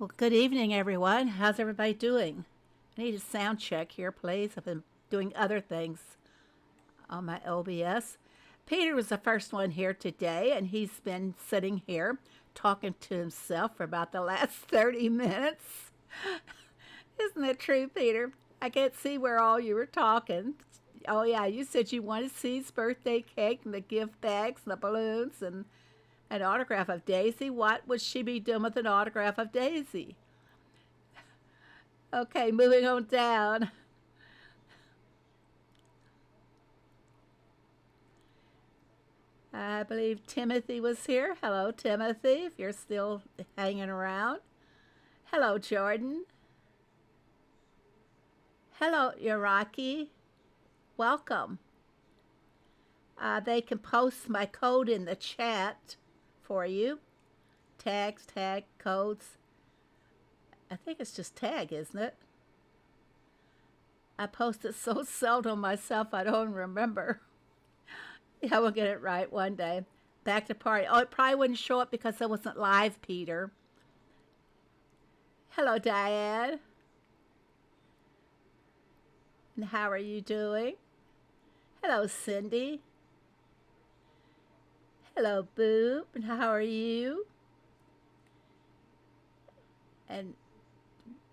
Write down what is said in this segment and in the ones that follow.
Well, good evening, everyone. How's everybody doing? I need a sound check here, please. I've been doing other things on my OBS. Peter was the first one here today, and he's been sitting here talking to himself for about the last 30 minutes. Isn't that true, Peter? I can't see where all you were talking. Oh, yeah, you said you wanted C's birthday cake and the gift bags and the balloons and an autograph of Daisy. What would she be doing with an autograph of Daisy? Okay, moving on down. I believe Timothy was here. Hello, Timothy, if you're still hanging around. Hello, Jordan. Hello, Iraqi. Welcome. They can post my code in the chat for you. Tags, tag, codes. I think it's just tag, isn't it? I post it so seldom myself I don't remember. Yeah, we'll get it right one day. Back to party. Oh, it probably wouldn't show up because it wasn't live, Peter. Hello, Diane. And how are you doing? Hello, Cindy. Hello, Boo. And how are you? And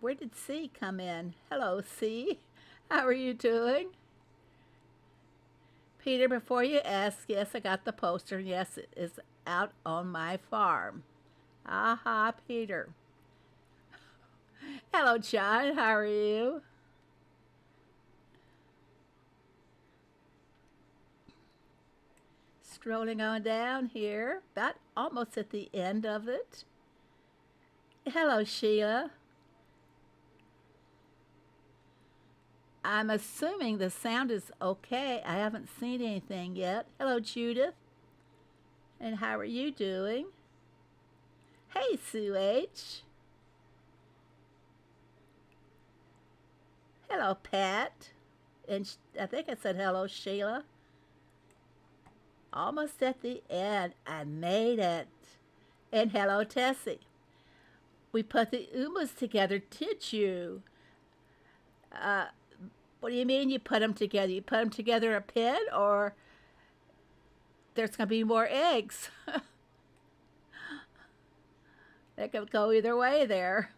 where did C come in? Hello, C. How are you doing? Peter, before you ask, yes, I got the poster. Yes, it is out on my farm. Aha, Peter. Hello, John. How are you? Scrolling on down here, about almost at the end of it. Hello, Sheila. I'm assuming the sound is okay. I haven't seen anything yet. Hello, Judith. And how are you doing? Hey, Sue H. Hello, Pat. And I think I said hello, Sheila. Almost at the end. I made it. And hello, Tessie. We put the Umas together, did you? What do you mean you put them together? You put them together a pin, or there's going to be more eggs? It could go either way there.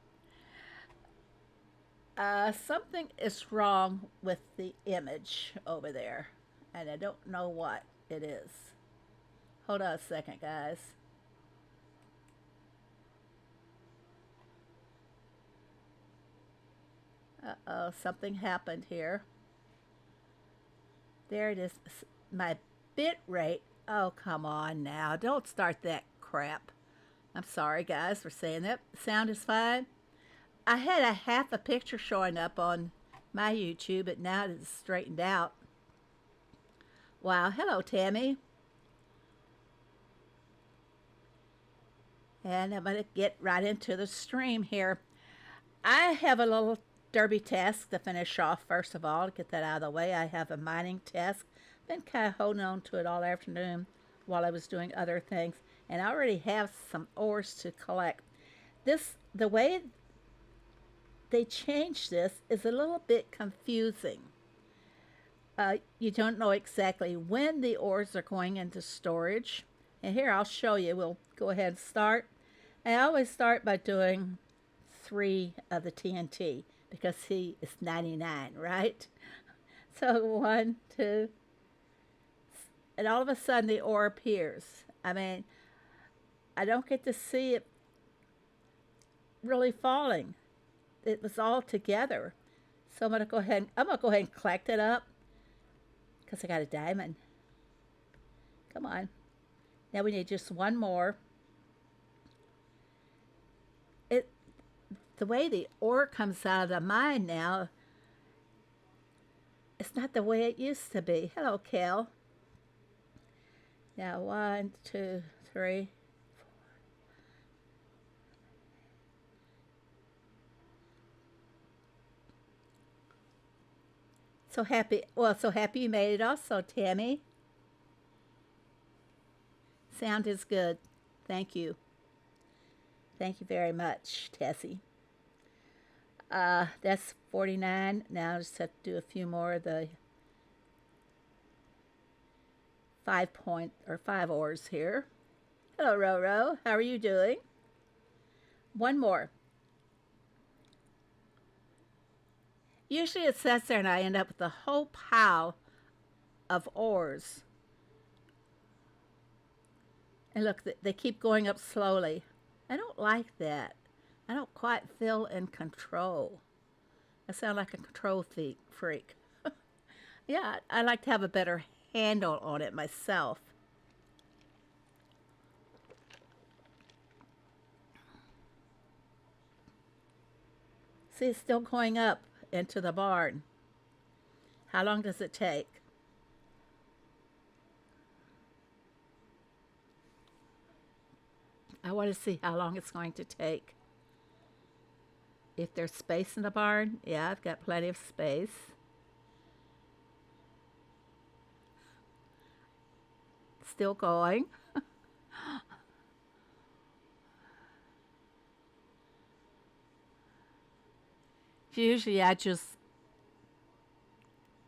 Something is wrong with the image over there, and I don't know what it is. Hold on a second, guys. Uh-oh, something happened here. There it is. My bit rate. Oh, come on now. Don't start that crap. I'm sorry, guys, for saying that. Sound is fine. I had a half a picture showing up on my YouTube, but now it is straightened out. Wow. Hello, Tammy. And I'm going to get right into the stream here. I have a little derby task to finish off. First of all, to get that out of the way, I have a mining task. Been kind of holding on to it all afternoon while I was doing other things, and I already have some ores to collect. The way they changed this is a little bit confusing. You don't know exactly when the ores are going into storage, and here I'll show you. We'll go ahead and start. I always start by doing 3 of the TNT, because he is 99, right? So 1, 2, and all of a sudden the ore appears. I mean, I don't get to see it really falling. It was all together. So I'm gonna go ahead and collect it up, because I got a diamond. Come on. Now we need just one more. The way the ore comes out of the mine now, it's not the way it used to be. Hello, Kel. Now 1, 2, 3, 4. So happy. Well, so happy you made it also, Tammy. Sound is good. Thank you. Thank you very much, Tessie. That's 49. Now I just have to do a few more of the 5 oars here. Hello, Roro. How are you doing? One more. Usually it says there and I end up with a whole pile of oars. And look, they keep going up slowly. I don't like that. I don't quite feel in control. I sound like a control freak. Yeah, I like to have a better handle on it myself. See, it's still going up into the barn. How long does it take? I want to see how long it's going to take. If there's space in the barn, yeah, I've got plenty of space. Still going. Usually I just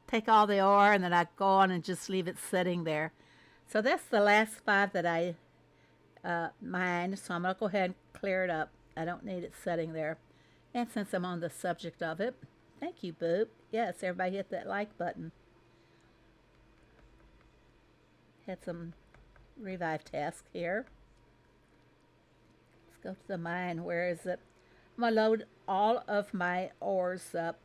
take all the ore and then I go on and just leave it sitting there. So that's the last 5 that I mined. So I'm going to go ahead and clear it up. I don't need it sitting there. And since I'm on the subject of it, thank you, Boop. Yes, everybody hit that like button. Had some revive task here. Let's go to the mine. Where is it? I'm going to load all of my ores up.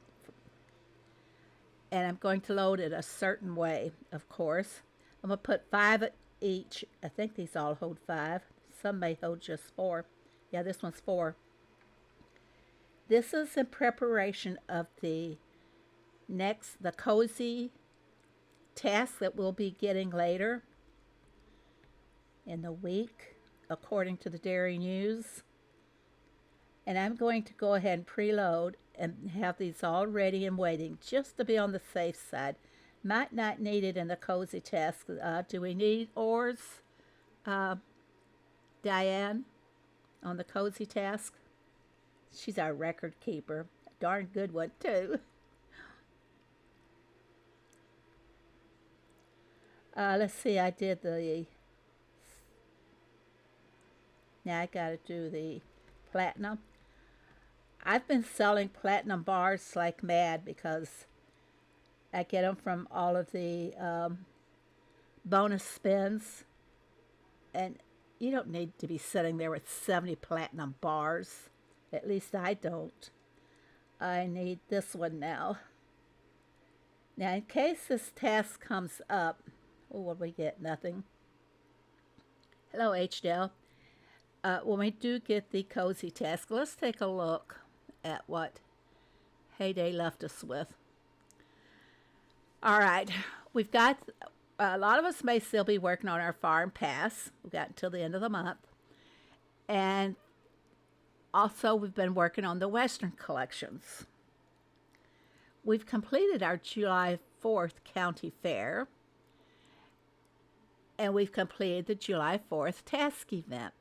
And I'm going to load it a certain way, of course. I'm going to put 5 each. I think these all hold 5. Some may hold just 4. Yeah, this one's 4. This is in preparation of the cozy task that we'll be getting later in the week, according to the Dairy News. And I'm going to go ahead and preload and have these all ready and waiting just to be on the safe side. Might not need it in the cozy task. Do we need ores, Diane, on the cozy task? She's our record keeper. A darn good one, too. Let's see, I did the... Now I gotta do the platinum. I've been selling platinum bars like mad because I get them from all of the bonus spins. And you don't need to be sitting there with 70 platinum bars. At least I don't. I need this one now. Now, in case this task comes up, oh, what do we get? Nothing. Hello, HDL. When we do get the cozy task, let's take a look at what Heyday left us with. All right, we've got, a lot of us may still be working on our farm pass. We've got until the end of the month. And also, we've been working on the Western collections. We've completed our July 4th County Fair. And we've completed the July 4th task event.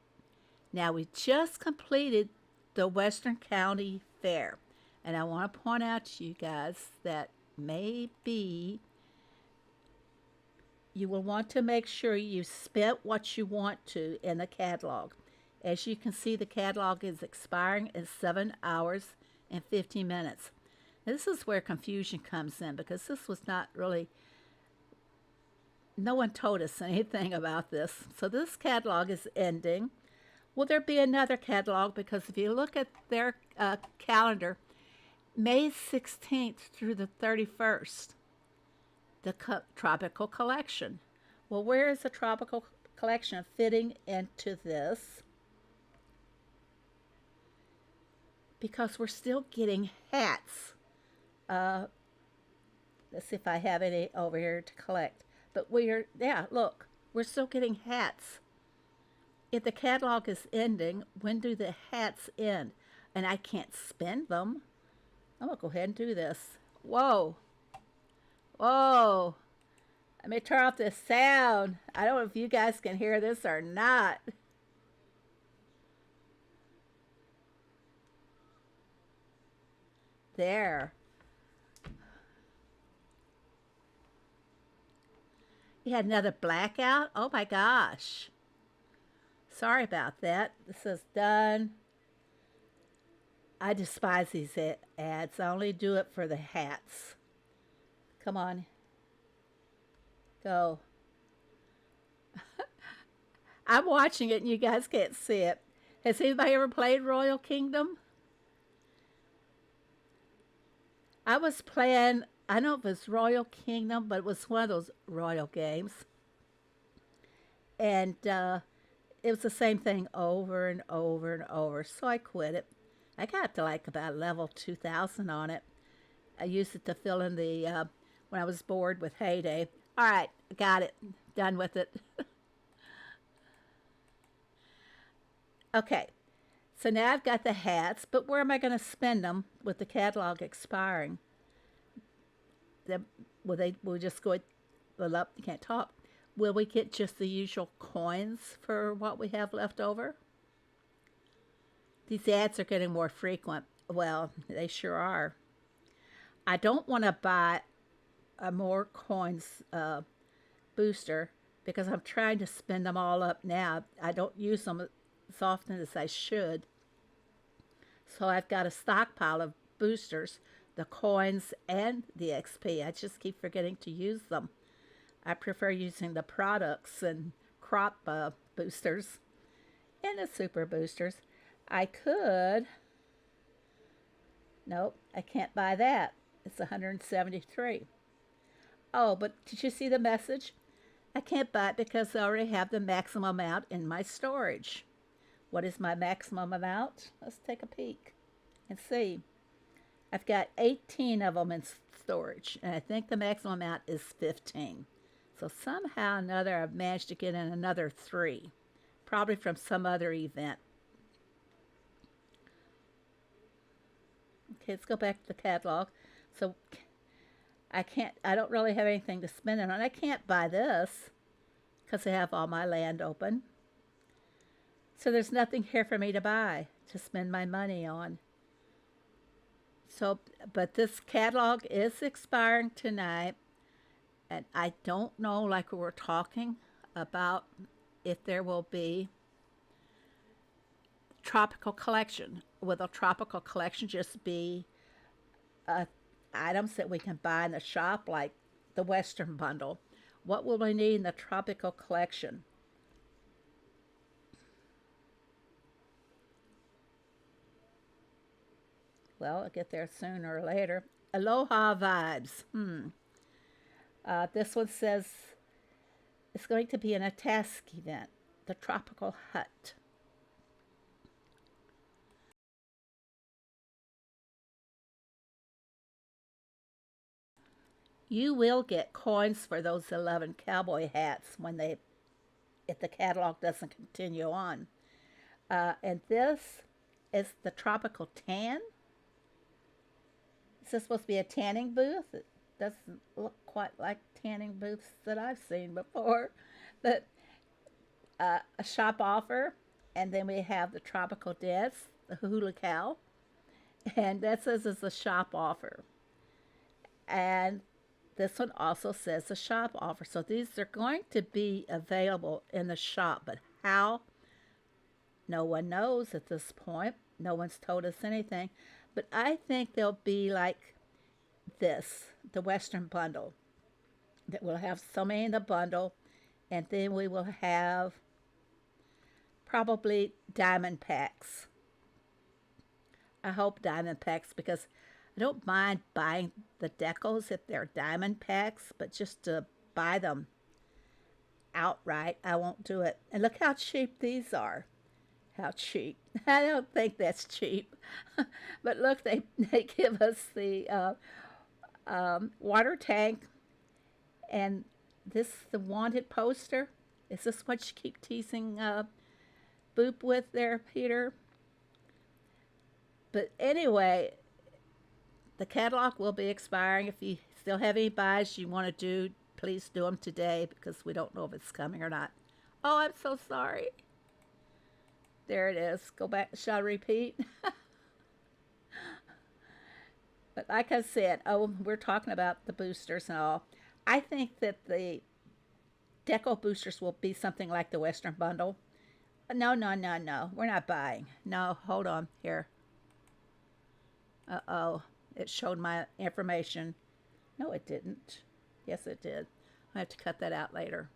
Now, we just completed the Western County Fair. And I want to point out to you guys that maybe you will want to make sure you spent what you want to in the catalog. As you can see, the catalog is expiring in 7 hours and 50 minutes. Now, this is where confusion comes in because this was not really, no one told us anything about this. So this catalog is ending. Will there be another catalog? Because if you look at their calendar, May 16th through the 31st, the Tropical Collection. Well, where is the Tropical Collection fitting into this? Because we're still getting hats. Let's see if I have any over here to collect. But yeah, look, we're still getting hats. If the catalog is ending, when do the hats end? And I can't spend them. I'm going to go ahead and do this. Whoa. Whoa. Let me turn off the sound. I don't know if you guys can hear this or not. There. You had another blackout? Oh my gosh. Sorry about that. This is done. I despise these ads. I only do it for the hats. Come on. Go. I'm watching it and you guys can't see it. Has anybody ever played Royal Kingdom? I was playing, I don't know if it was Royal Kingdom, but it was one of those royal games. And it was the same thing over and over and over. So I quit it. I got to like about level 2000 on it. I used it to fill in the, when I was bored with Heyday. All right, got it. Done with it. Okay, so now I've got the hats, but where am I going to spend them with the catalog expiring? Will just go, well, up, you can't talk. Will we get just the usual coins for what we have left over? These ads are getting more frequent. Well, they sure are. I don't want to buy a more coins booster because I'm trying to spend them all up now. I don't use them as often as I should. So I've got a stockpile of boosters, the coins and the XP. I just keep forgetting to use them. I prefer using the products and crop boosters and the super boosters. I could, nope, I can't buy that. It's 173. Oh, but did you see the message? I can't buy it because I already have the maximum amount in my storage. What is my maximum amount? Let's take a peek and see. I've got 18 of them in storage, and I think the maximum amount is 15. So somehow or another, I've managed to get in another 3, probably from some other event. Okay, let's go back to the catalog. So I don't really have anything to spend it on. I can't buy this because I have all my land open. So there's nothing here for me to buy, to spend my money on. So, but this catalog is expiring tonight. And I don't know, like we were talking about, if there will be tropical collection. Will the tropical collection just be items that we can buy in the shop, like the Western bundle? What will we need in the tropical collection? Well, I'll get there sooner or later. Aloha vibes. This one says it's going to be in a task event, the Tropical Hut. You will get coins for those 11 cowboy hats if the catalog doesn't continue on. And this is the Tropical Tan. Is this supposed to be a tanning booth? It doesn't look quite like tanning booths that I've seen before. But a shop offer. And then we have the Tropical Dance, the Hula Cow. And that says it's a shop offer. And this one also says a shop offer. So these are going to be available in the shop. But how? No one knows at this point. No one's told us anything. But I think they'll be like this, the Western bundle. That we'll have so many in the bundle. And then we will have probably diamond packs. I hope diamond packs, because I don't mind buying the decals if they're diamond packs, but just to buy them outright, I won't do it. And look how cheap these are. How cheap. I don't think that's cheap. But look, they give us the water tank, and this the wanted poster. Is this what you keep teasing Boop with there, Peter? But anyway, the catalog will be expiring. If you still have any buys you want to do, please do them today, because we don't know if it's coming or not. Oh, I'm so sorry. There it is. Go back. Shall I repeat? But like I said, oh, we're talking about the boosters and all. I think that the Deco boosters will be something like the Western bundle. No, no, no, no. We're not buying. No, hold on here. Uh-oh. It showed my information. No, it didn't. Yes, it did. I have to cut that out later.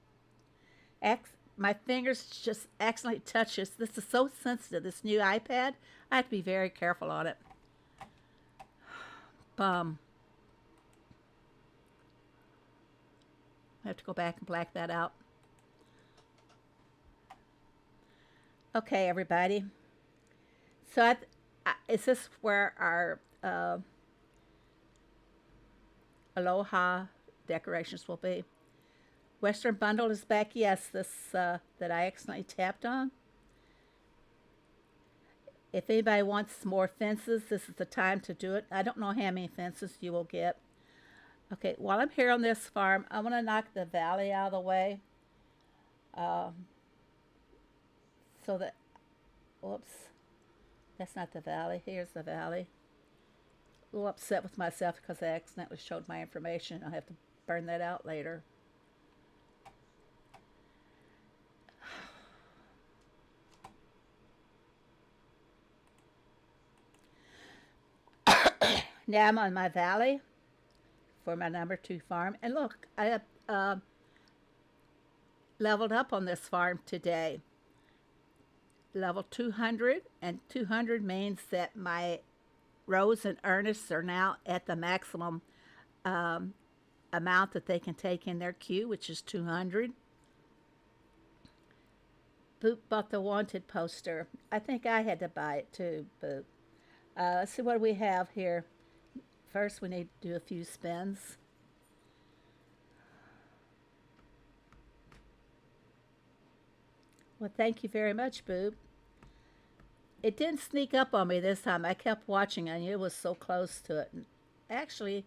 My fingers just accidentally touch this. This is so sensitive. This new iPad. I have to be very careful on it. Bum. I have to go back and black that out. Okay, everybody. So is this where our Aloha decorations will be? Western bundle is back. Yes, this that I accidentally tapped on. If anybody wants more fences, this is the time to do it. I don't know how many fences you will get. Okay, while I'm here on this farm, I want to knock the valley out of the way. So that, whoops, that's not the valley. Here's the valley. A little upset with myself because I accidentally showed my information. I'll have to burn that out later. Now I'm on my valley for my number 2 farm. And look, I have leveled up on this farm today. Level 200, and 200 means that my Rose and Ernest are now at the maximum amount that they can take in their queue, which is 200. Boop bought the wanted poster. I think I had to buy it too, Boop. Let's see what we have here. First, we need to do a few spins. Well, thank you very much, Boob. It didn't sneak up on me this time. I kept watching. I knew it was so close to it. And actually,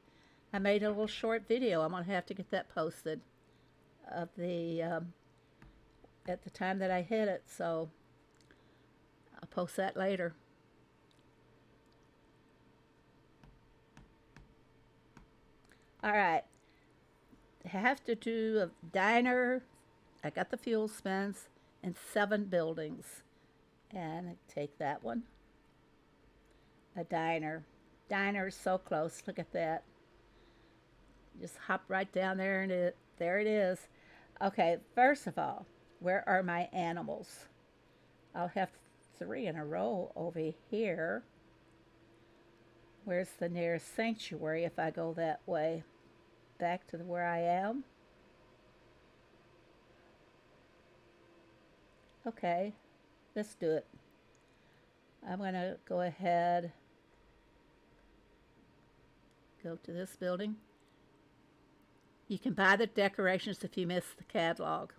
I made a little short video. I'm going to have to get that posted of the at the time that I hit it. So I'll post that later. All right. I have to do a diner. I got the fuel spins and 7 buildings. And I take that one. A diner. Diner is so close. Look at that. Just hop right down there and there it is. Okay, first of all, where are my animals? I'll have 3 in a row over here. Where's the nearest sanctuary if I go that way? Back to where I am. Okay, let's do it. I'm going to go ahead, go to this building. You can buy the decorations if you miss the catalog.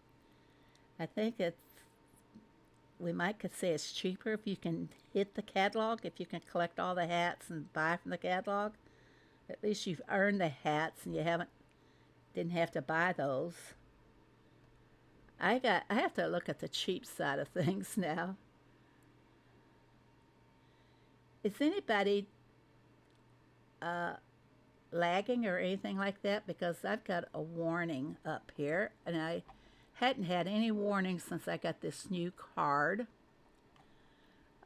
I think we could say it's cheaper if you can hit the catalog, if you can collect all the hats and buy from the catalog. At least you've earned the hats and you didn't have to buy those. I have to look at the cheap side of things now. Is anybody lagging or anything like that? Because I've got a warning up here, and I hadn't had any warning since I got this new card.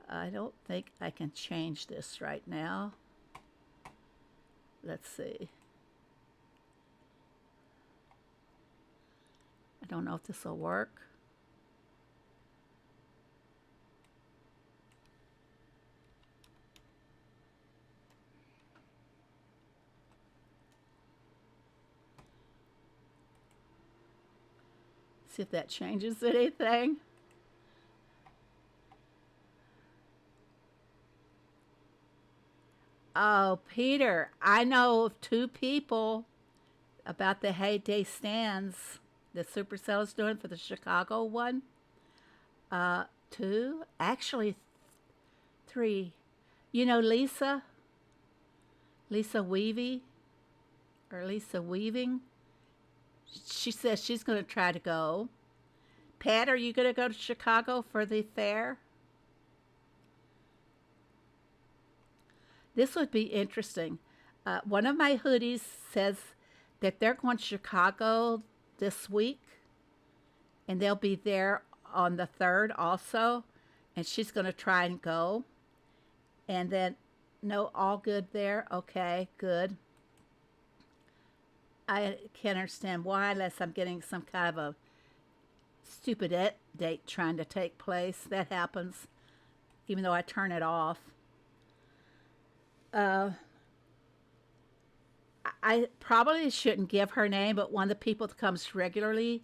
I don't think I can change this right now. Let's see. I don't know if this will work. See if that changes anything. Oh, Peter, I know of 2 people about the heyday stands that Supercell is doing for the Chicago one. 2, actually 3. You know Lisa Weaving, or Lisa Weaving. She says she's going to try to go. Pat, are you going to go to Chicago for the fair? This would be interesting. One of my hoodies says that they're going to Chicago this week, and they'll be there on the 3rd also, and she's going to try and go. And then, no, all good there. Okay, good. I can't understand why, unless I'm getting some kind of a stupid date trying to take place. That happens, even though I turn it off. I probably shouldn't give her name, but one of the people that comes regularly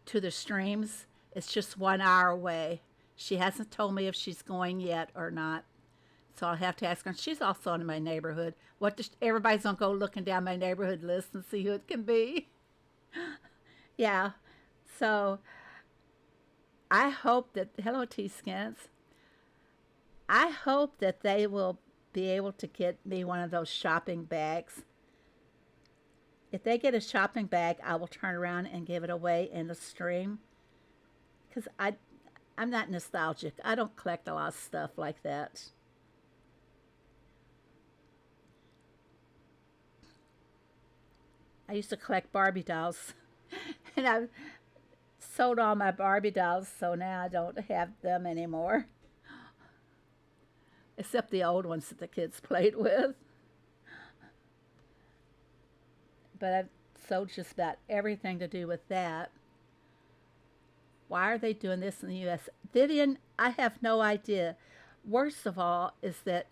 to the streams is just 1 hour away. She hasn't told me if she's going yet or not. So I'll have to ask her. And she's also in my neighborhood. Everybody's going to go looking down my neighborhood list and see who it can be. Yeah. So I hope that, hello T-Skins. I hope that they will be able to get me one of those shopping bags. If they get a shopping bag, I will turn around and give it away in the stream. Because I'm not nostalgic. I don't collect a lot of stuff like that. I used to collect Barbie dolls. And I've sold all my Barbie dolls, so now I don't have them anymore. Except the old ones that the kids played with. But I've sold just about everything to do with that. Why are they doing this in the U.S.? Vivian, I have no idea. Worst of all is that,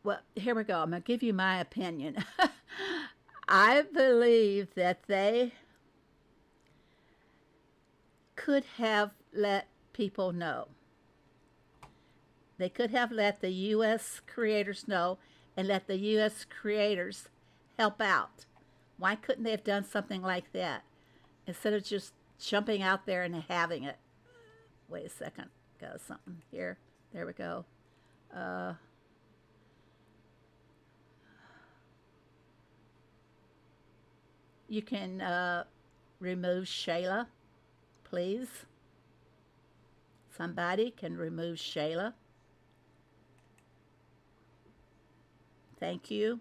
well, here we go. I'm going to give you my opinion. I believe that they could have let people know. They could have let the U.S. creators know and let the U.S. creators help out. Why couldn't they have done something like that instead of just jumping out there and having it? Wait a second. Got something here. There we go. You can remove Shayla, please. Somebody can remove Shayla. Thank you.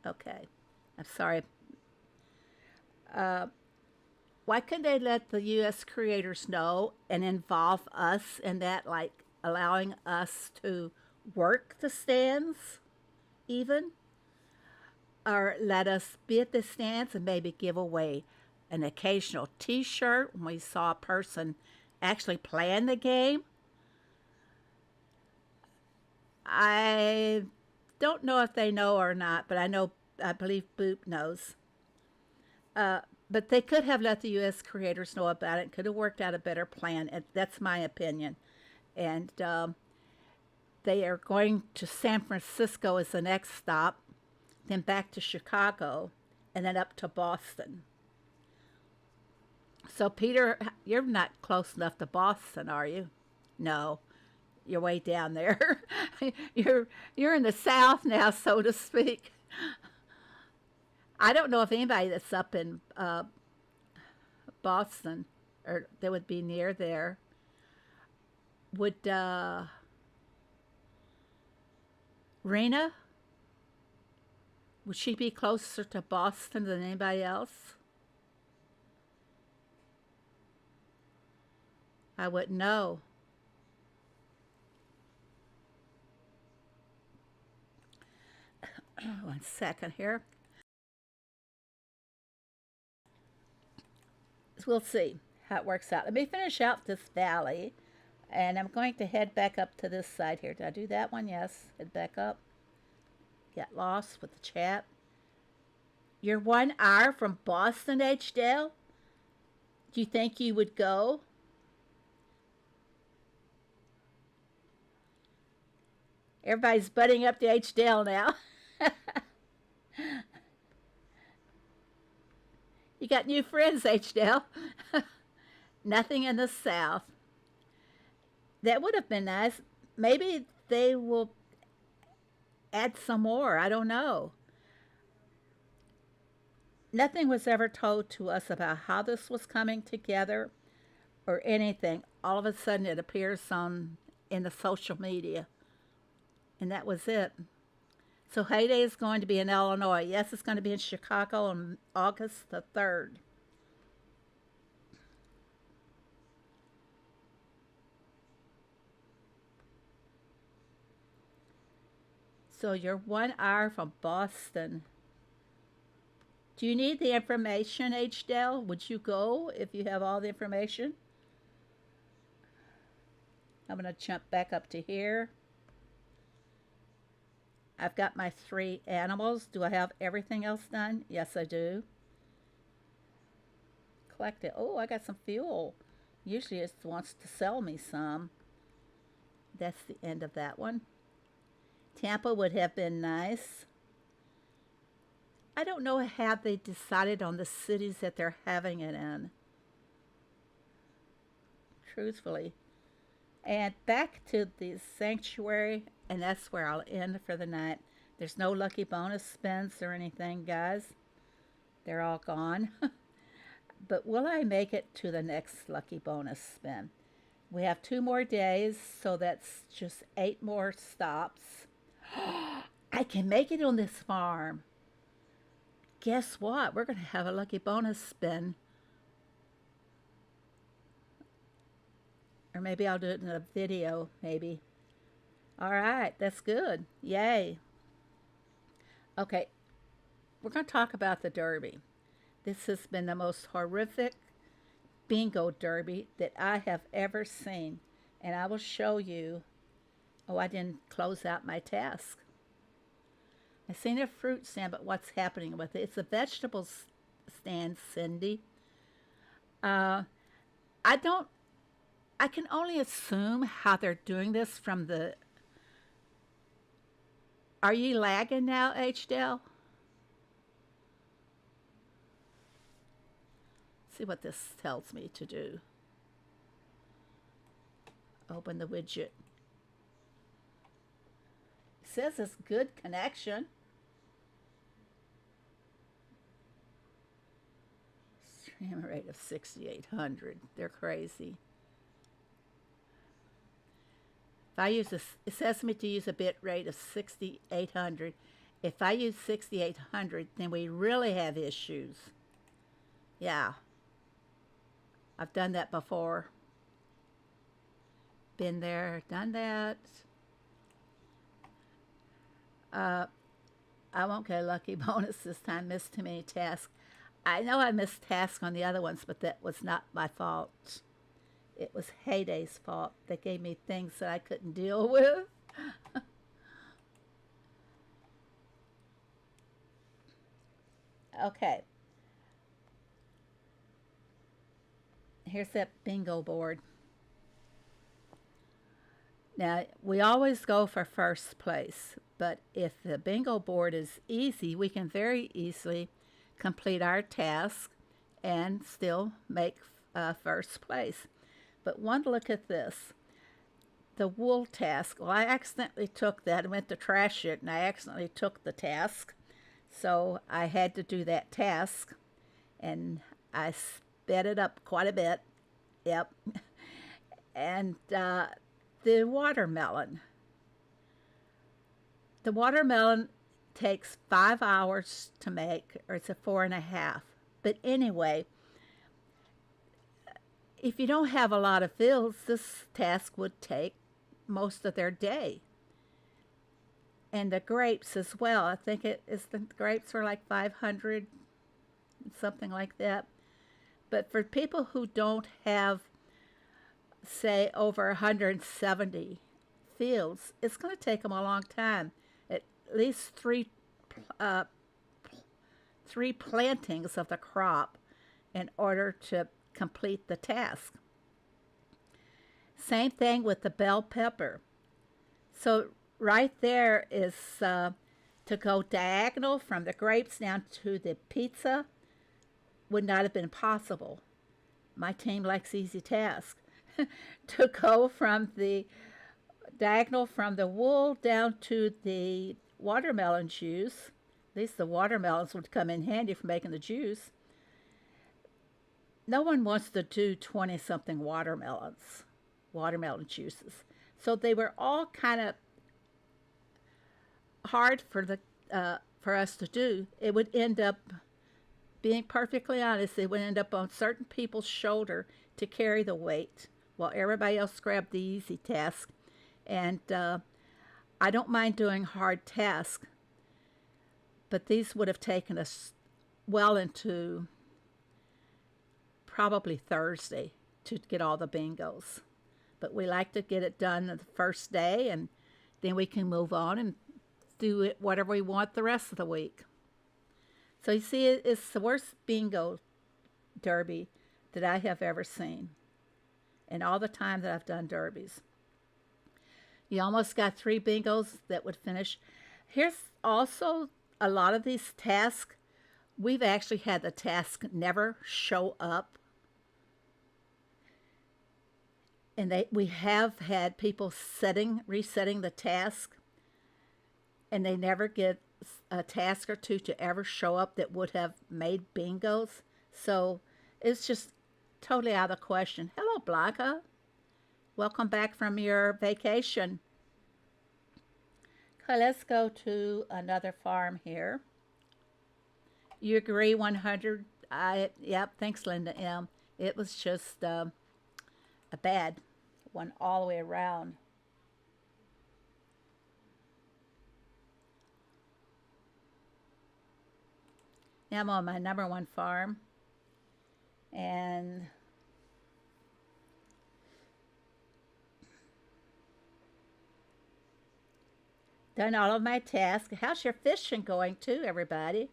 Okay. I'm sorry. Why couldn't they let the U.S. creators know and involve us in that, like allowing us to work the stands even? Or let us be at the stands and maybe give away an occasional t-shirt when we saw a person actually playing the game? I don't know if they know or not, but I believe Boop knows. But they could have let the U.S. creators know about it. Could have worked out a better plan. And that's my opinion. And they are going to San Francisco as the next stop, then back to Chicago, and then up to Boston. So, Peter, you're not close enough to Boston, are you? No, you're way down there. you're in the South now, so to speak. I don't know if anybody that's up in Boston or that would be near there would Rena, would she be closer to Boston than anybody else? I wouldn't know. One second here. We'll see how it works out. Let me finish out this valley, and I'm going to head back up to this side here. Did I do that one? Yes. Head back up. Get lost with the chat. You're 1 hour from Boston, H-Dale? Do you think you would go? Everybody's butting up to H-Dale now. You got new friends, H-Dale. Nothing in the South. That would have been nice. Maybe they will add some more. I don't know. Nothing was ever told to us about how this was coming together or anything. All of a sudden, it appears on in the social media, and that was it. So Heyday is going to be in Illinois. Yes, it's going to be in Chicago on August the 3rd. So you're 1 hour from Boston. Do you need the information, H. Dell? Would you go if you have all the information? I'm going to jump back up to here. I've got my 3 animals. Do I have everything else done? Yes, I do. Collect it. Oh, I got some fuel. Usually it wants to sell me some. That's the end of that one. Tampa would have been nice. I don't know how they decided on the cities that they're having it in. Truthfully. And back to the sanctuary, and that's where I'll end for the night. There's no lucky bonus spins or anything, guys. They're all gone. But will I make it to the next lucky bonus spin? We have 2 more days, so that's just 8 more stops. I can make it on this farm. Guess what? We're going to have a lucky bonus spin. Or maybe I'll do it in a video, maybe. All right, that's good. Yay. Okay, we're going to talk about the Derby. This has been the most horrific bingo derby that I have ever seen. And I will show you. Oh, I didn't close out my task. I've seen a fruit stand, but what's happening with it? It's a vegetable stand, Cindy. Uh, I don't, I can only assume how they're doing this from the. Are you lagging now, H. Dell? See what this tells me to do. Open the widget. It says it's good connection. Stream rate of 6,800. They're crazy. If I use this, it says me to use a bit rate of 6,800. If I use 6,800, then we really have issues. Yeah. I've done that before. Been there, done that. I won't get a lucky bonus this time. Missed too many tasks. I know I missed tasks on the other ones, but that was not my fault. It was Heyday's fault. They gave me things that I couldn't deal with. Okay. Here's that bingo board. Now, we always go for first place, but if the bingo board is easy, we can very easily complete our task and still make first place. But one look at this. The wool task. Well, I accidentally took that. I went to trash it, and I accidentally took the task. So I had to do that task, and I sped it up quite a bit. Yep. And the watermelon. The watermelon takes 5 hours to make, or it's a 4.5. But anyway, if you don't have a lot of fields, this task would take most of their day. And the grapes as well. I think it is the grapes were like 500, something like that. But for people who don't have, say, over 170 fields, it's going to take them a long time. At least uh, three plantings of the crop in order to complete the task. Same thing with the bell pepper. So right there is to go diagonal from the grapes down to the pizza would not have been possible. My team likes easy tasks. to go from the diagonal from the wool down to the watermelon juice. At least the watermelons would come in handy for making the juice. No one wants to do 20 something watermelon juices. So they were all kind of hard for us to do. It would end up, being perfectly honest, it would end up on certain people's shoulder to carry the weight while everybody else grabbed the easy task. And I don't mind doing hard tasks, but these would have taken us well into probably Thursday to get all the bingos. But we like to get it done the first day, and then we can move on and do it whatever we want the rest of the week. So you see, it's the worst bingo derby that I have ever seen in all the time that I've done derbies. You almost got 3 bingos that would finish. Here's also a lot of these tasks. We've actually had the task never show up. And we have had people resetting the task, and they never get a task or two to ever show up that would have made bingos. So it's just totally out of the question. Hello, Blanca. Welcome back from your vacation. Okay, let's go to another farm here. You agree 100? Yep, thanks, Linda M. It was just a bad one all the way around. Now I'm on my number 1 farm, and done all of my tasks. How's your fishing going too, everybody?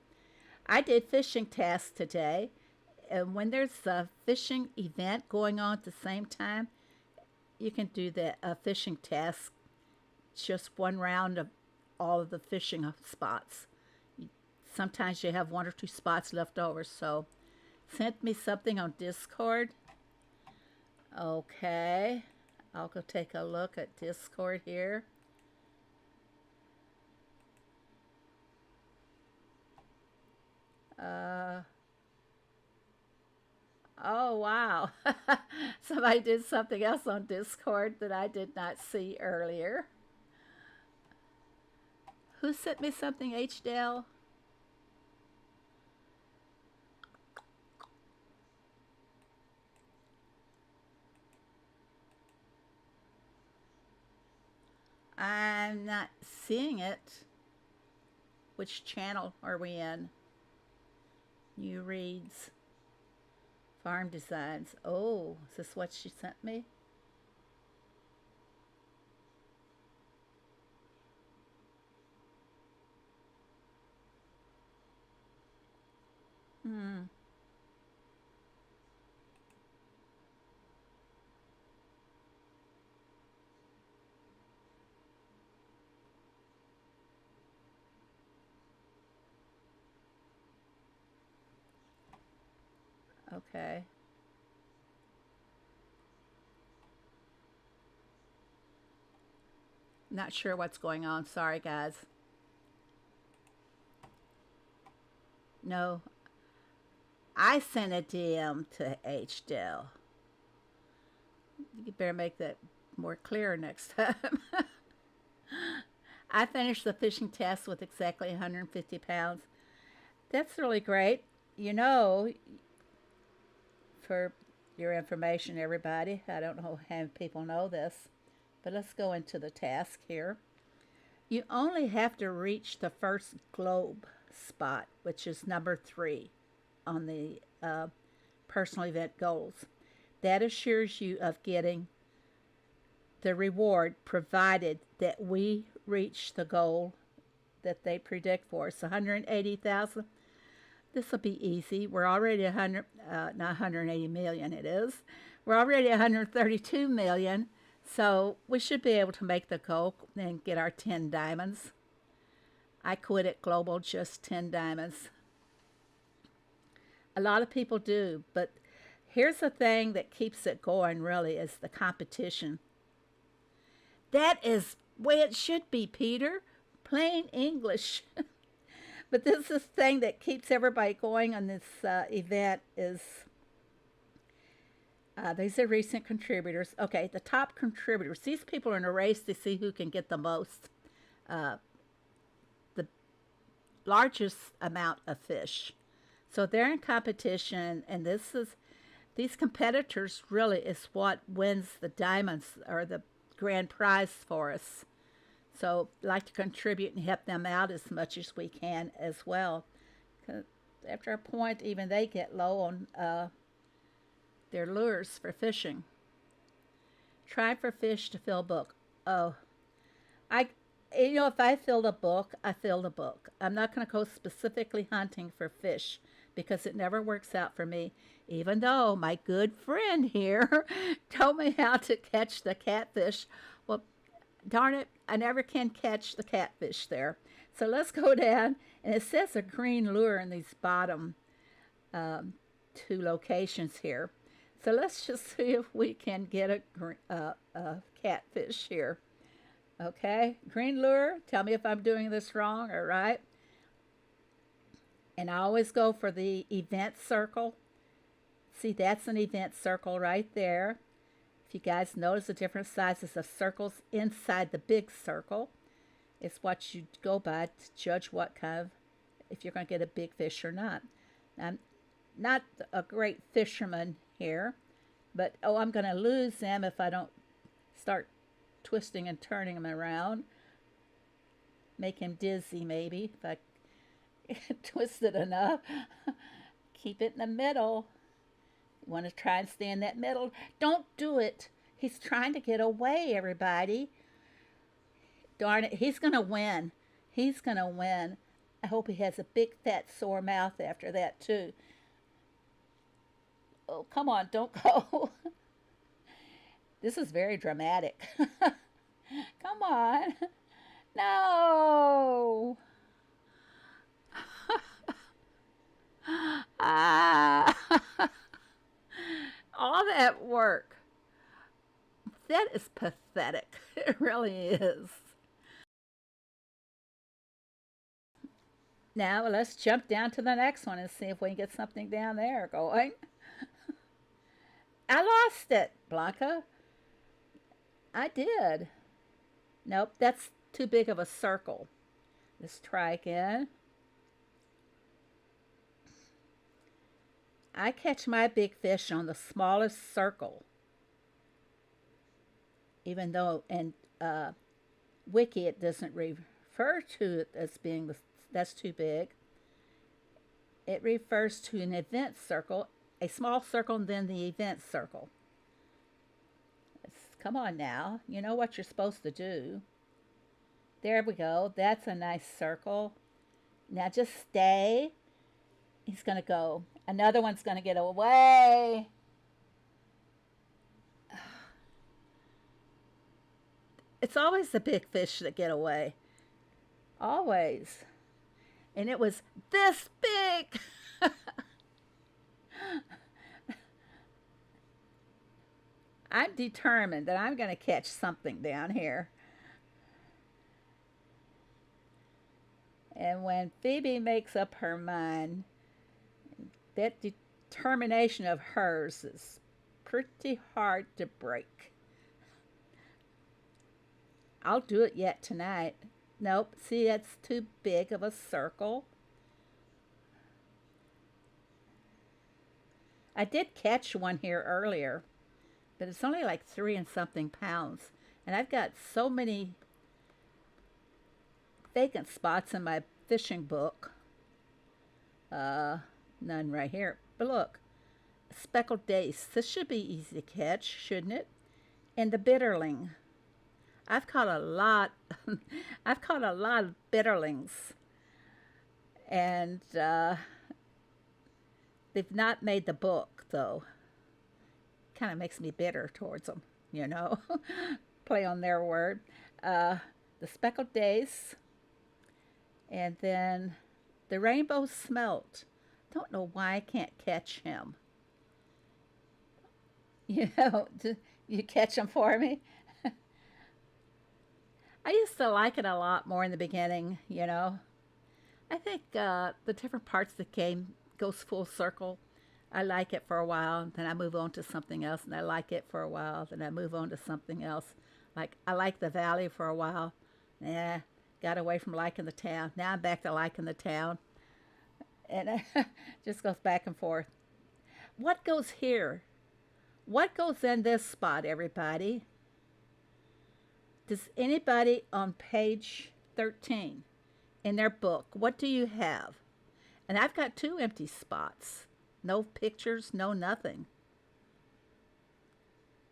I did fishing tasks today, and when there's a fishing event going on at the same time, you can do that fishing task, just one round of all of the fishing spots. Sometimes you have 1 or 2 spots left over. So sent me something on Discord. Okay, I'll go take a look at Discord here. Oh, wow. Somebody did something else on Discord that I did not see earlier. Who sent me something, H-Dell? I'm not seeing it. Which channel are we in? New reads. Farm designs. Oh, is this what she sent me? Okay. Not sure what's going on. Sorry, guys. No. I sent a DM to H-Dell. You better make that more clear next time. I finished the fishing test with exactly 150 pounds. That's really great. You know, for your information, everybody, I don't know how many people know this, but let's go into the task here. You only have to reach the first globe spot, which is number 3 on the personal event goals. That assures you of getting the reward, provided that we reach the goal that they predict for us. 180,000. This will be easy. We're already 180 million it is. We're already 132 million, so we should be able to make the goal and get our 10 diamonds. I quit at Global, just 10 diamonds. A lot of people do, but Here's the thing that keeps it going, really, is the competition. That is the way it should be, Peter. Plain English. But this is the thing that keeps everybody going on this event is these are recent contributors. Okay, the top contributors. These people are in a race to see who can get the most, the largest amount of fish. So they're in competition, and these competitors really is what wins the diamonds or the grand prize for us. So like to contribute and help them out as much as we can as well. 'Cause after a point, even they get low on their lures for fishing. Try for fish to fill book. Oh, I, if I filled a book, I filled a book. I'm not going to go specifically hunting for fish because it never works out for me. Even though my good friend here told me how to catch the catfish. Well, darn it, I never can catch the catfish there. So let's go down, and it says a green lure in these bottom two locations here. So let's just see if we can get a catfish here. Okay, green lure, tell me if I'm doing this wrong or right. And I always go for the event circle. See, that's an event circle right there. If you guys notice the different sizes of circles inside the big circle, it's what you go by to judge what kind of, if you're going to get a big fish or not. Now, I'm not a great fisherman here, but I'm going to lose them if I don't start twisting and turning them around. Make him dizzy maybe if I twist it enough. Keep it in the middle. You want to try and stay in that middle. Don't do it. He's trying to get away, everybody. Darn it, he's going to win. He's going to win. I hope he has a big, fat, sore mouth after that, too. Oh, come on, don't go. This is very dramatic. Come on. No. Ah. All that work. That is pathetic. It really is. Now let's jump down to the next one and see if we can get something down there going. I lost it, Blanca. I did. Nope, that's too big of a circle. Let's try again. I catch my big fish on the smallest circle. Even though in Wiki it doesn't refer to it as being that's too big. It refers to an event circle, a small circle, and then the event circle. Come on now, you know what you're supposed to do. There we go. That's a nice circle. Now just stay. He's going to go. Another one's going to get away. It's always the big fish that get away. Always. And it was this big. I'm determined that I'm going to catch something down here. And when Phoebe makes up her mind, that determination of hers is pretty hard to break. I'll do it yet tonight. Nope, see, that's too big of a circle. I did catch one here earlier, but it's only like 3 and something pounds. And I've got so many vacant spots in my fishing book. None right here. But look, speckled dace. This should be easy to catch, shouldn't it? And the bitterling. I've caught a lot. I've caught a lot of bitterlings, and they've not made the book though. Kind of makes me bitter towards them, you know. Play on their word. The speckled dace, and then the rainbow smelt. Don't know why I can't catch him. You know, you catch them for me. I used to like it a lot more in the beginning, you know. I think the different parts of the game goes full circle. I like it for a while, then I move on to something else, and I like it for a while, then I move on to something else. Like I liked the valley for a while. Yeah, got away from liking the town. Now I'm back to liking the town, and just goes back and forth. What goes here? What goes in this spot, everybody? Does anybody on page 13 in their book, what do you have? And I've got two empty spots. No pictures, no nothing.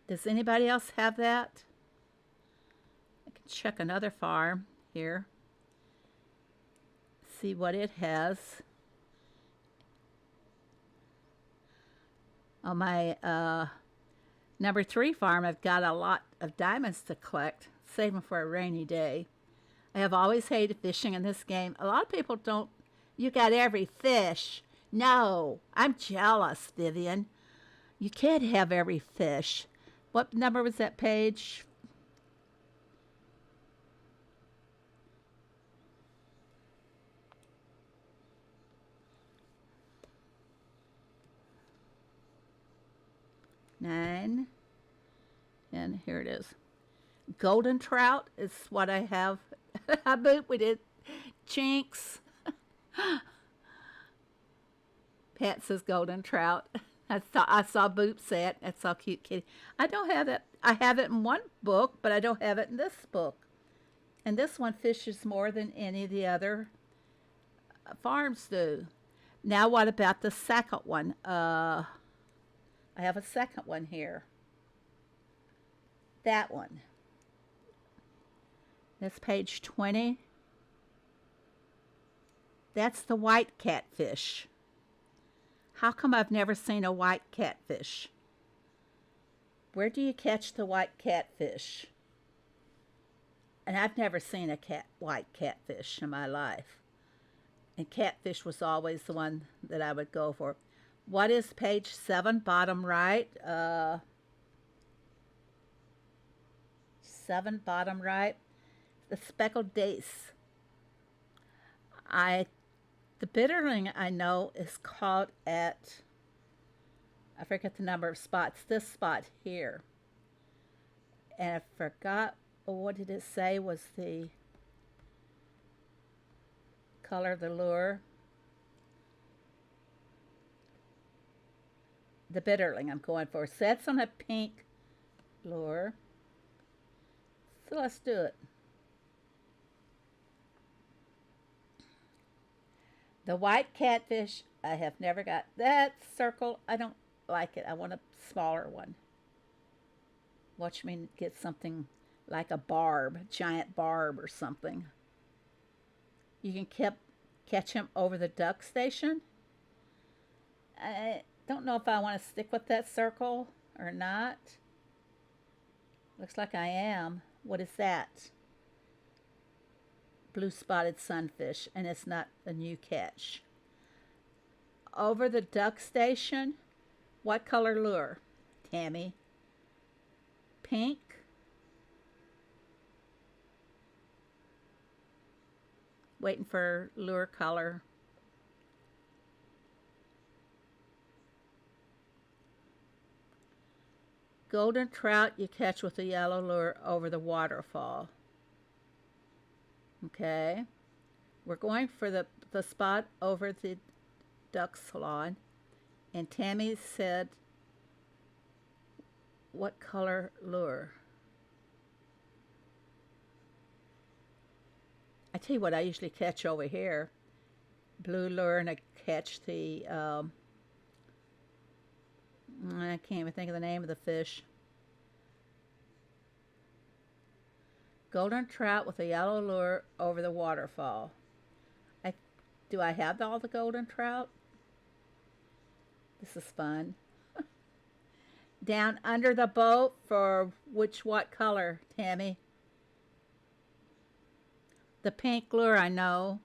Does anybody else have that? I can check another farm here. See what it has. On my number 3 farm, I've got a lot of diamonds to collect, save them for a rainy day. I have always hated fishing in this game. A lot of people don't. You got every fish. No, I'm jealous, Vivian. You can't have every fish. What number was that page? Nine. And here it is. Golden trout is what I have. I boot we did. Chinks. Pat says golden trout. I saw Boop say it. That's so cute, kitty. I don't have it. I have it in one book, but I don't have it in this book. And this one fishes more than any of the other farms do. Now, what about the second one? I have a second one here. That one. That's page 20. That's the white catfish. How come I've never seen a white catfish? Where do you catch the white catfish? And I've never seen a white catfish in my life. And catfish was always the one that I would go for. What is page 7, bottom right? 7, bottom right. The speckled dace. The bitterling I know is caught at, I forget the number of spots, this spot here. And I forgot, what did it say was the color of the lure? The bitterling I'm going for. So that's on a pink lure. So let's do it. The white catfish, I have never got. That circle, I don't like it. I want a smaller one. Watch me get something like a barb, a giant barb or something. You can catch him over the duck station. I don't know if I want to stick with that circle or not. Looks like I am. What is that? Blue spotted sunfish, and it's not a new catch. Over the duck station, what color lure, Tammy? Pink? Waiting for lure color. Golden trout you catch with a yellow lure over the waterfall. Okay, we're going for the spot over the duck salon. And Tammy said, what color lure? I tell you what I usually catch over here. Blue lure, and I catch the, I can't even think of the name of the fish. Golden trout with a yellow lure over the waterfall. Do I have all the golden trout? This is fun. Down under the boat for what color, Tammy? The pink lure, I know.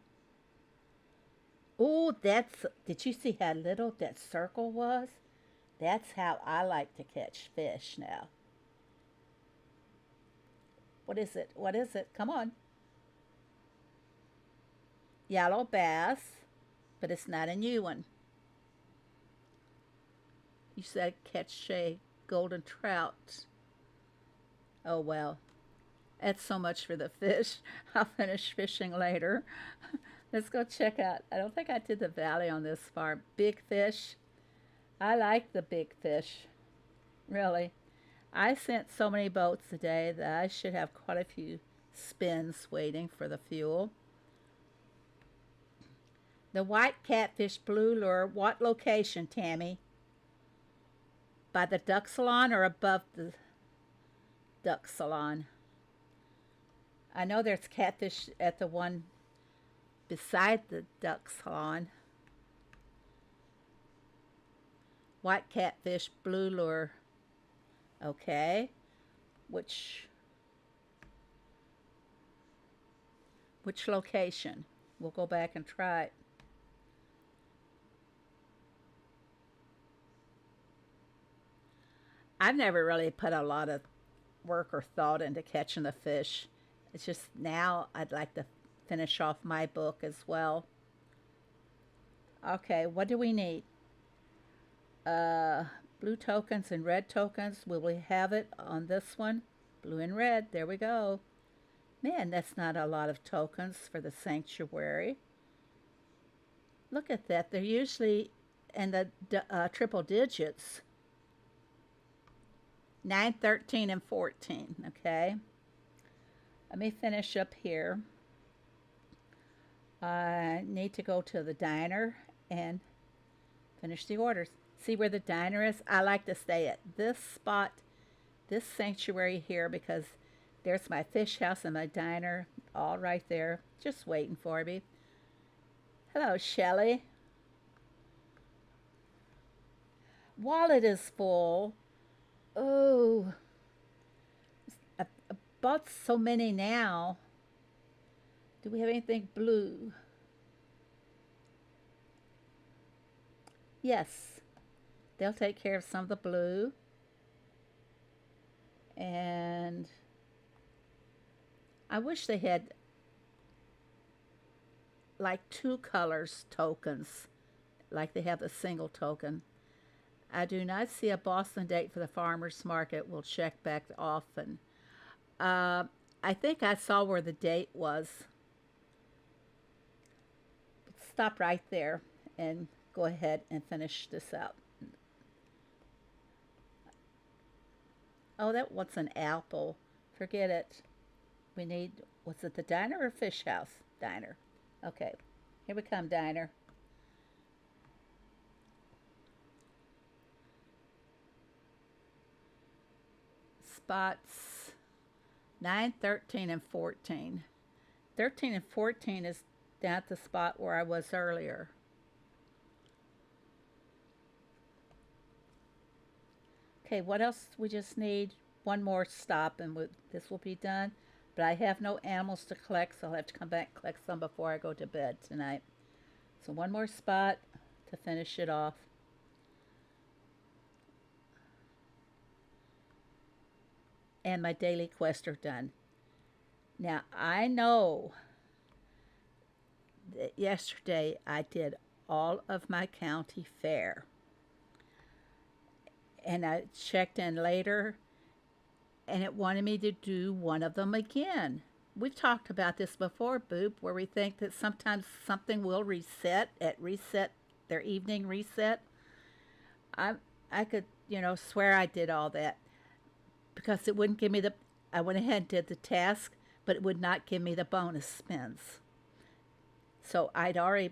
Oh, did you see how little that circle was? That's how I like to catch fish now. What is it? What is it? Come on. Yellow bass, but it's not a new one. You said catch a golden trout. Oh well. That's so much for the fish. I'll finish fishing later. Let's go check out. I don't think I did the valley on this farm. Big fish. I like the big fish. Really. I sent so many boats today that I should have quite a few spins waiting for the fuel. The white catfish blue lure, what location, Tammy? By the duck salon or above the duck salon? I know there's catfish at the one beside the duck salon. White catfish blue lure. Okay. Which location? We'll go back and try it. I've never really put a lot of work or thought into catching the fish. It's just now I'd like to finish off my book as well. Okay, what do we need? Blue tokens and red tokens. Will we have it on this one? Blue and red. There we go. Man, that's not a lot of tokens for the sanctuary. Look at that. They're usually in the triple digits. 9, 13, and 14. Okay. Let me finish up here. I need to go to the diner and finish the orders. See where the diner is? I like to stay at this spot, this sanctuary here, because there's my fish house and my diner all right there, just waiting for me. Hello, Shelley. Wallet is full. Oh, I bought so many now. Do we have anything blue? Yes, they'll take care of some of the blue. And I wish they had like 2 colors tokens, like they have a single token. I do not see a Boston date for the farmer's market. We'll check back often. I think I saw where the date was. Stop right there and go ahead and finish this up. Oh, that what's an apple? Forget it. We need, what's it, the diner or fish house? Diner. Okay, here we come, diner. Spots 9, 13, and 14. 13 and 14 is down at the spot where I was earlier. Okay, what else? We just need one more stop and this will be done. But I have no animals to collect, so I'll have to come back and collect some before I go to bed tonight. So one more spot to finish it off. And my daily quests are done. Now, I know that yesterday I did all of my county fair. And I checked in later, and it wanted me to do one of them again. We've talked about this before, Boop, where we think that sometimes something will reset their evening reset. I could, swear I did all that because it wouldn't give me I went ahead and did the task, but it would not give me the bonus spins. So I'd already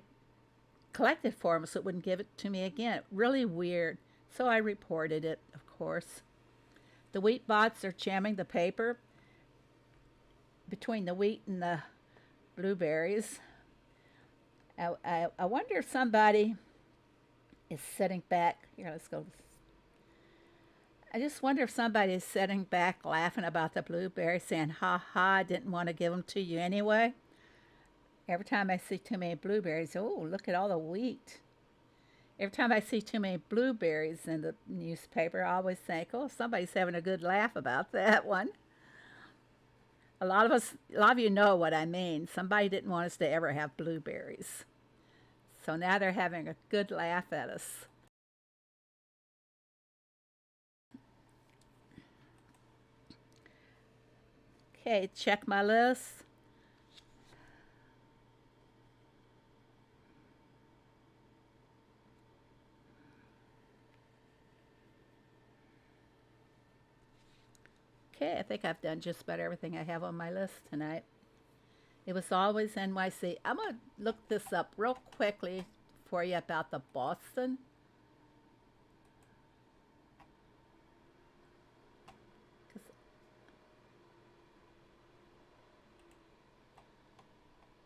collected for them, so it wouldn't give it to me again. Really weird. So I reported it, of course. The wheat bots are jamming the paper between the wheat and the blueberries. I wonder if somebody is sitting back. Here, let's go. I just wonder if somebody is sitting back laughing about the blueberries, saying, ha ha, I didn't want to give them to you anyway. Every time I see too many blueberries, oh, look at all the wheat. Every time I see too many blueberries in the newspaper, I always think, oh, somebody's having a good laugh about that one. A lot of you know what I mean. Somebody didn't want us to ever have blueberries. So now they're having a good laugh at us. Okay, check my list. Okay, I think I've done just about everything I have on my list tonight. It was always NYC. I'm going to look this up real quickly for you about the Boston.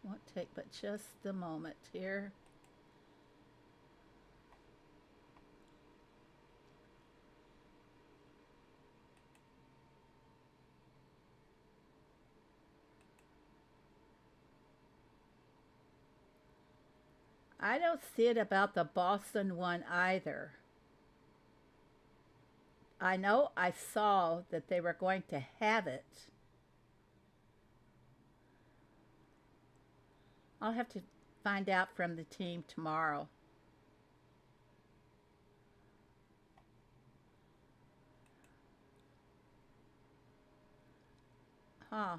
Won't take but just a moment here. I don't see it about the Boston one either. I know I saw that they were going to have it. I'll have to find out from the team tomorrow. Huh.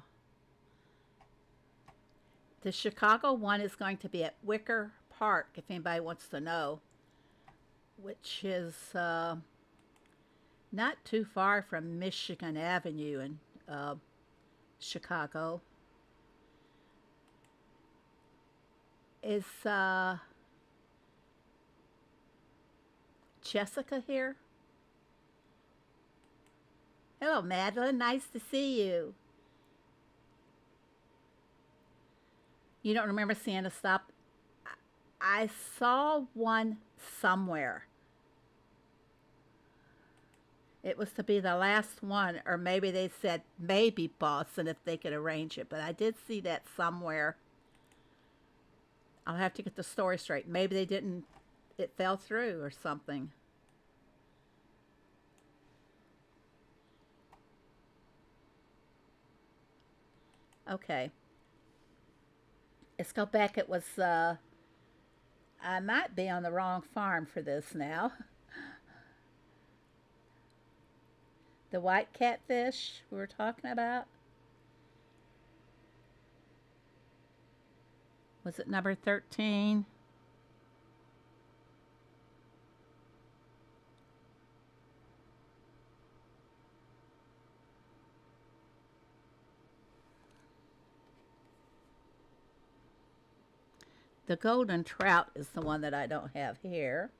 The Chicago one is going to be at Wicker Park, if anybody wants to know, which is not too far from Michigan Avenue in Chicago. Is Jessica here? Hello, Madeline. Nice to see you. You don't remember seeing a stop? I saw one somewhere. It was to be the last one, or maybe they said maybe Boston if they could arrange it, but I did see that somewhere. I'll have to get the story straight. Maybe they didn't, it fell through or something. Okay. Let's go back. It was, I might be on the wrong farm for this now. The white catfish we were talking about. Was it number 13? The golden trout is the one that I don't have here.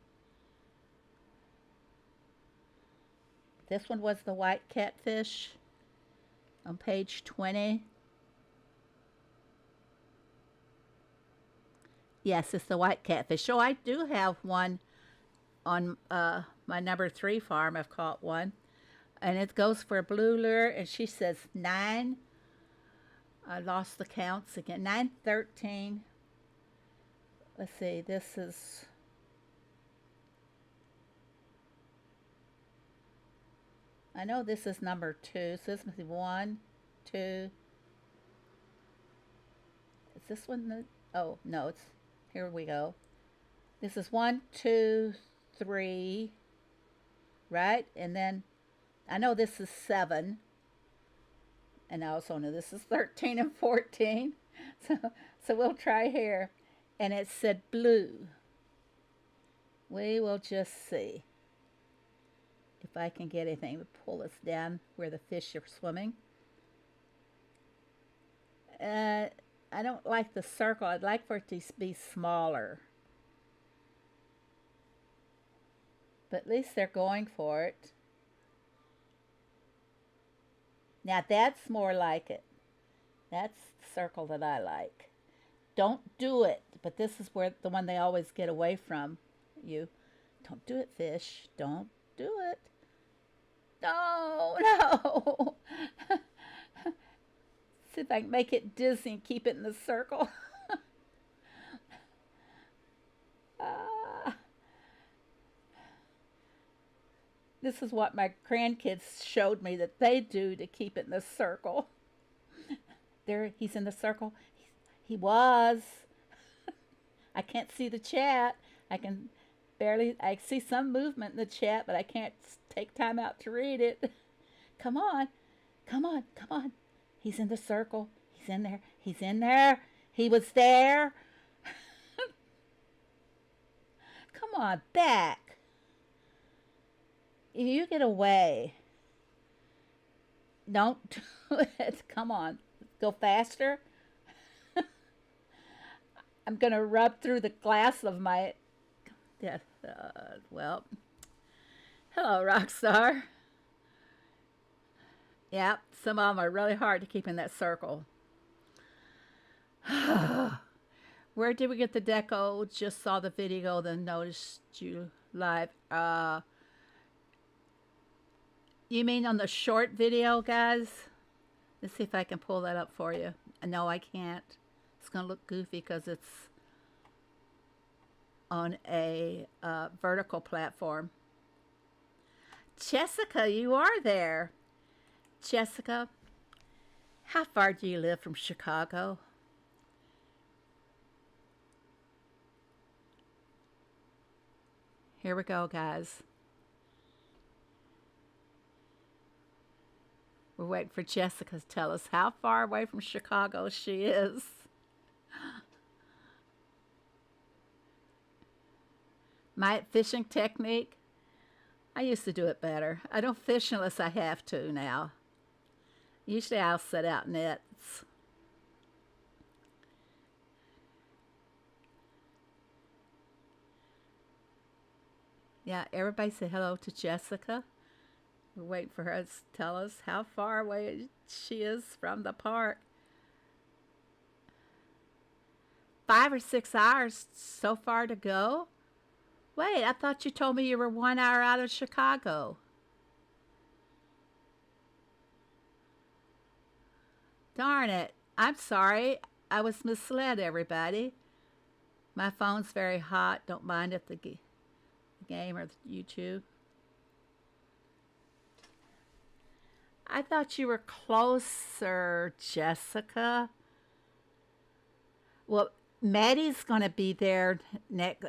This one was the white catfish on page 20. Yes, it's the white catfish. So I do have one on my number 3 farm. I've caught one. And it goes for a blue lure. And she says 9. I lost the counts again. 913. Let's see. This is... I know this is number 2. So this must be 1, 2. Is this one the... Oh, no. It's... Here we go. This is 1, 2, 3, right? And then I know this is 7. And I also know this is 13 and 14. So we'll try here. And it said blue. We will just see if I can get anything to pull this down where the fish are swimming. I don't like the circle. I'd like for it to be smaller. But at least they're going for it. Now that's more like it. That's the circle that I like. Don't do it. But this is where the one they always get away from you. Don't do it, fish. Don't do it. No, no. See if I can make it dizzy and keep it in the circle. This is what my grandkids showed me that they do to keep it in the circle. There, he's in the circle. He was. I can't see the chat. I can barely, I see some movement in the chat, but I can't take time out to read it. Come on. Come on. Come on. He's in the circle. He's in there. He's in there. He was there. Come on, back. If you get away, don't do it. Come on. Go faster. I'm going to rub through the glass of my... Yeah, well, hello, Rockstar. Yep, some of them are really hard to keep in that circle. Where did we get the deco? Just saw the video, then noticed you live. You mean on the short video, guys? Let's see if I can pull that up for you. No, I can't. It's going to look goofy because it's on a vertical platform. Jessica, you are there. Jessica, how far do you live from Chicago? Here we go, guys. We're waiting for Jessica to tell us how far away from Chicago she is. My fishing technique, I used to do it better. I don't fish unless I have to now. Usually I'll set out nets. Yeah, everybody say hello to Jessica. We're waiting for her to tell us how far away she is from the park. 5 or 6 hours so far to go? Wait, I thought you told me you were 1 hour out of Chicago. Darn it. I'm sorry. I was misled, everybody. My phone's very hot. Don't mind if the game or the YouTube. I thought you were closer, Jessica. Well, Maddie's going to be there next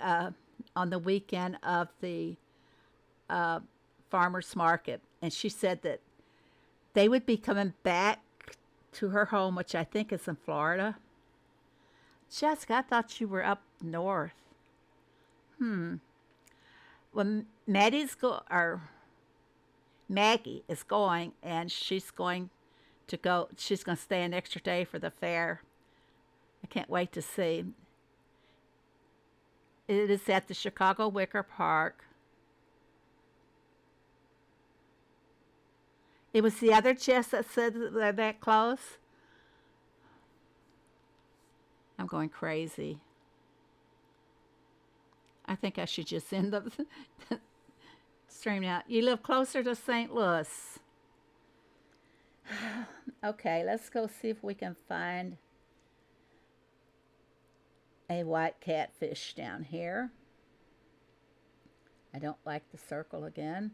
on the weekend of the farmers market, and she said that they would be coming back to her home, which I think is in Florida. Jessica, I thought you were up north. Well, Maggie is going, and she's going to go. She's going to stay an extra day for the fair. I can't wait to see. It is at the Chicago Wicker Park. It was the other Jess that said they're that close. I'm going crazy. I think I should just end the stream out. You live closer to St. Louis. Okay, let's go see if we can find a white catfish down here. I don't like the circle again.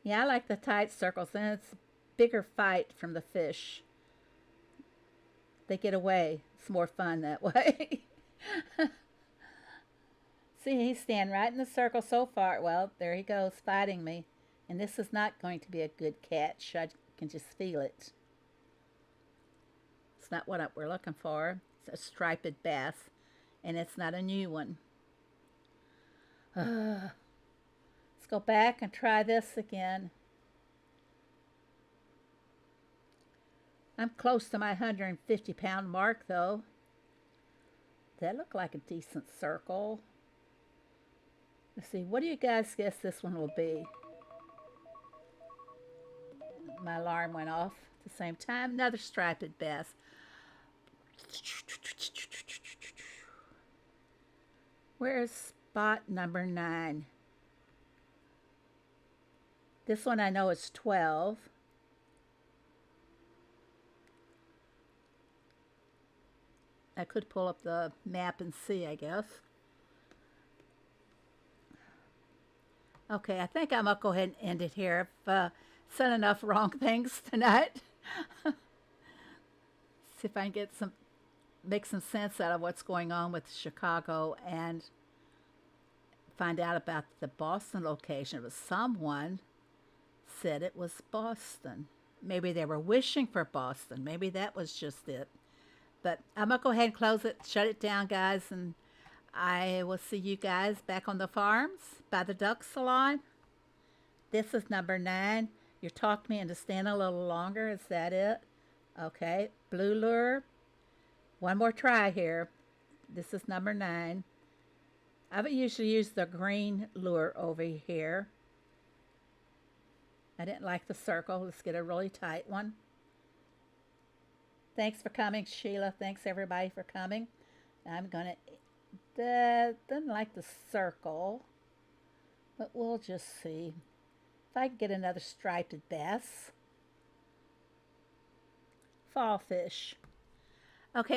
Yeah, I like the tight circles, and it's a bigger fight from the fish. They get away. It's more fun that way. See, he's standing right in the circle so far. Well, there he goes, fighting me. And this is not going to be a good catch. I can just feel it. It's not what we're looking for. It's a striped bass, and it's not a new one. Let's go back and try this again. I'm close to my 150-pound mark, though. That looked like a decent circle. Let's see, what do you guys guess this one will be? My alarm went off at the same time. Another striped bass. Where's spot number 9? This one I know is 12. I could pull up the map and see, I guess. Okay, I think I'm going to go ahead and end it here. I've said enough wrong things tonight. See if I can make some sense out of what's going on with Chicago and find out about the Boston location. It was someone said it was Boston. Maybe they were wishing for Boston. Maybe that was just it. But I'm going to go ahead and close it, shut it down, guys, and I will see you guys back on the farms by the duck salon. This is number 9. You talked me into staying a little longer. Is that it? Okay. Blue lure. One more try here. This is number 9. I would usually use the green lure over here. I didn't like the circle. Let's get a really tight one. Thanks for coming, Sheila. Thanks, everybody, for coming. I'm going to... Didn't like the circle, but we'll just see. If I can get another striped bass. Fall fish. Okay.